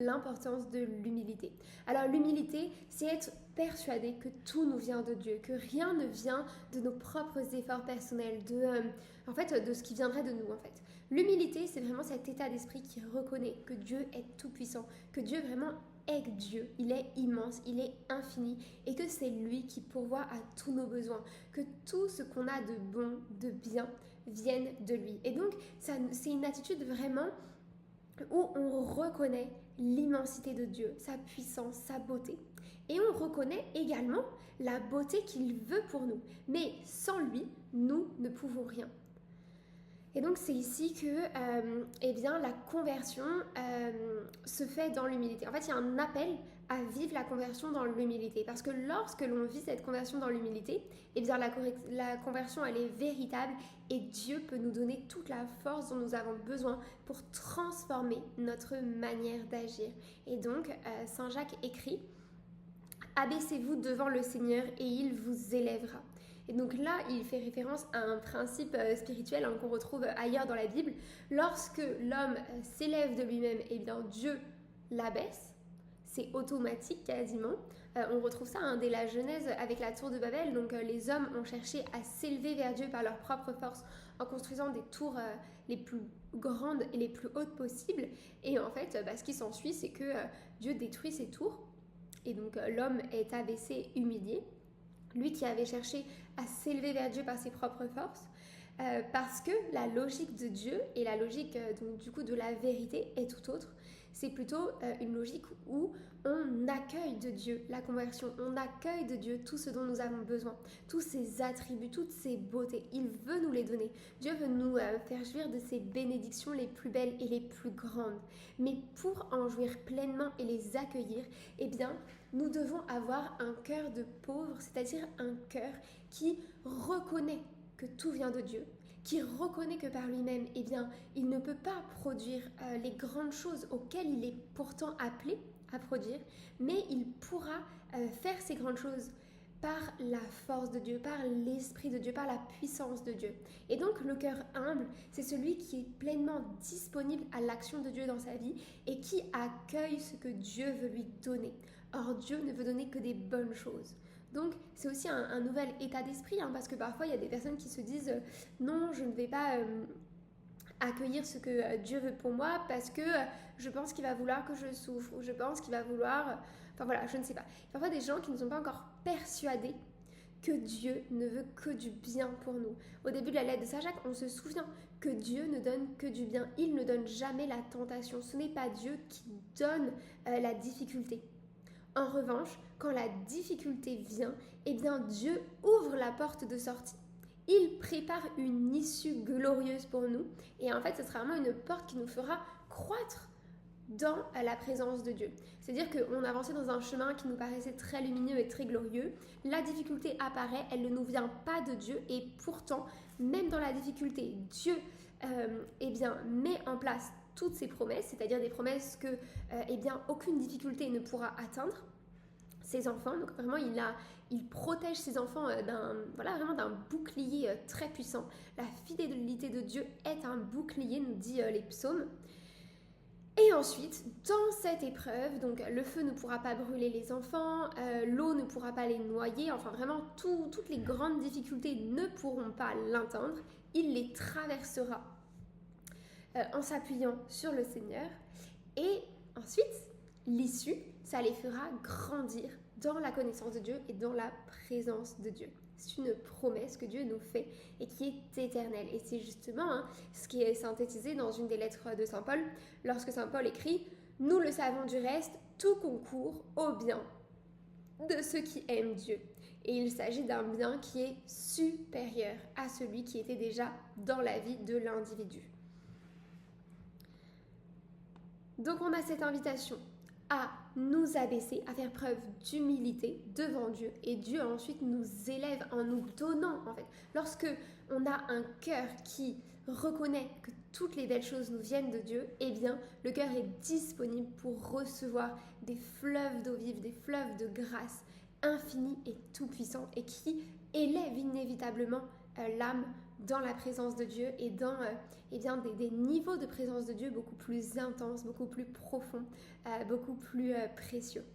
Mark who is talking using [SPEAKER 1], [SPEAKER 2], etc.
[SPEAKER 1] l'importance de l'humilité. Alors l'humilité, c'est être persuadé que tout nous vient de Dieu, que rien ne vient de nos propres efforts personnels, de ce qui viendrait de nous en fait. L'humilité, c'est vraiment cet état d'esprit qui reconnaît que Dieu est tout puissant, que Dieu vraiment est Dieu, il est immense, il est infini et que c'est lui qui pourvoit à tous nos besoins, que tout ce qu'on a de bon, de bien vienne de lui. Et donc, c'est une attitude vraiment où on reconnaît l'immensité de Dieu, sa puissance, sa beauté. Et on reconnaît également la beauté qu'il veut pour nous. Mais sans lui, nous ne pouvons rien. Et donc c'est ici que la conversion se fait dans l'humilité. En fait, il y a un appel à vivre la conversion dans l'humilité. Parce que lorsque l'on vit cette conversion dans l'humilité, la conversion, elle est véritable et Dieu peut nous donner toute la force dont nous avons besoin pour transformer notre manière d'agir. Et donc, Saint Jacques écrit « Abaissez-vous devant le Seigneur et il vous élèvera ». Et donc là, il fait référence à un principe spirituel qu'on retrouve ailleurs dans la Bible. Lorsque l'homme s'élève de lui-même, eh bien Dieu l'abaisse. C'est automatique quasiment. On retrouve ça dès la Genèse avec la tour de Babel. Donc les hommes ont cherché à s'élever vers Dieu par leur propre force en construisant des tours les plus grandes et les plus hautes possibles. Et en fait, ce qui s'ensuit, c'est que Dieu détruit ces tours. Et donc l'homme est abaissé, humilié. Lui qui avait cherché à s'élever vers Dieu par ses propres forces, parce que la logique de Dieu et la logique de la vérité est tout autre. C'est plutôt une logique où on accueille de Dieu la conversion, on accueille de Dieu tout ce dont nous avons besoin, tous ses attributs, toutes ses beautés. Il veut nous les donner. Dieu veut nous faire jouir de ses bénédictions les plus belles et les plus grandes. Mais pour en jouir pleinement et les accueillir, eh bien, nous devons avoir un cœur de pauvre, c'est-à-dire un cœur qui reconnaît que tout vient de Dieu, qui reconnaît que par lui-même, eh bien, il ne peut pas produire les grandes choses auxquelles il est pourtant appelé à produire, mais il pourra faire ces grandes choses par la force de Dieu, par l'Esprit de Dieu, par la puissance de Dieu. Et donc le cœur humble, c'est celui qui est pleinement disponible à l'action de Dieu dans sa vie et qui accueille ce que Dieu veut lui donner. Or Dieu ne veut donner que des bonnes choses. Donc c'est aussi un nouvel état d'esprit, parce que parfois il y a des personnes qui se disent non, je ne vais pas accueillir ce que Dieu veut pour moi parce que je pense qu'il va vouloir que je souffre ou je pense qu'il va vouloir... Enfin voilà, je ne sais pas. Parfois des gens qui ne sont pas encore persuadés que Dieu ne veut que du bien pour nous. Au début de la lettre de Saint Jacques, on se souvient que Dieu ne donne que du bien. Il ne donne jamais la tentation. Ce n'est pas Dieu qui donne la difficulté. En revanche, quand la difficulté vient, eh bien Dieu ouvre la porte de sortie. Il prépare une issue glorieuse pour nous. Et en fait, ce sera vraiment une porte qui nous fera croître dans la présence de Dieu. C'est-à-dire qu'on avançait dans un chemin qui nous paraissait très lumineux et très glorieux. La difficulté apparaît, elle ne nous vient pas de Dieu. Et pourtant, même dans la difficulté, Dieu met en place toutes ses promesses, c'est-à-dire des promesses que aucune difficulté ne pourra atteindre ses enfants. Donc vraiment, il protège ses enfants d'un bouclier très puissant. La fidélité de Dieu est un bouclier, nous dit les psaumes. Et ensuite, dans cette épreuve, donc le feu ne pourra pas brûler les enfants, l'eau ne pourra pas les noyer, enfin vraiment toutes les grandes difficultés ne pourront pas l'atteindre. Il les traversera en s'appuyant sur le Seigneur. Et ensuite, l'issue, ça les fera grandir dans la connaissance de Dieu et dans la présence de Dieu. C'est une promesse que Dieu nous fait et qui est éternelle. Et c'est justement ce qui est synthétisé dans une des lettres de Saint Paul, lorsque Saint Paul écrit « Nous le savons du reste, tout concourt au bien de ceux qui aiment Dieu. » Et il s'agit d'un bien qui est supérieur à celui qui était déjà dans la vie de l'individu. Donc on a cette invitation à nous abaisser, à faire preuve d'humilité devant Dieu. Et Dieu ensuite nous élève en nous donnant, en fait. Lorsque on a un cœur qui reconnaît que toutes les belles choses nous viennent de Dieu, eh bien, le cœur est disponible pour recevoir des fleuves d'eau vive, des fleuves de grâce infinie et tout-puissant et qui élève inévitablement l'âme dans la présence de Dieu et dans des niveaux de présence de Dieu beaucoup plus intenses, beaucoup plus profonds, beaucoup plus précieux.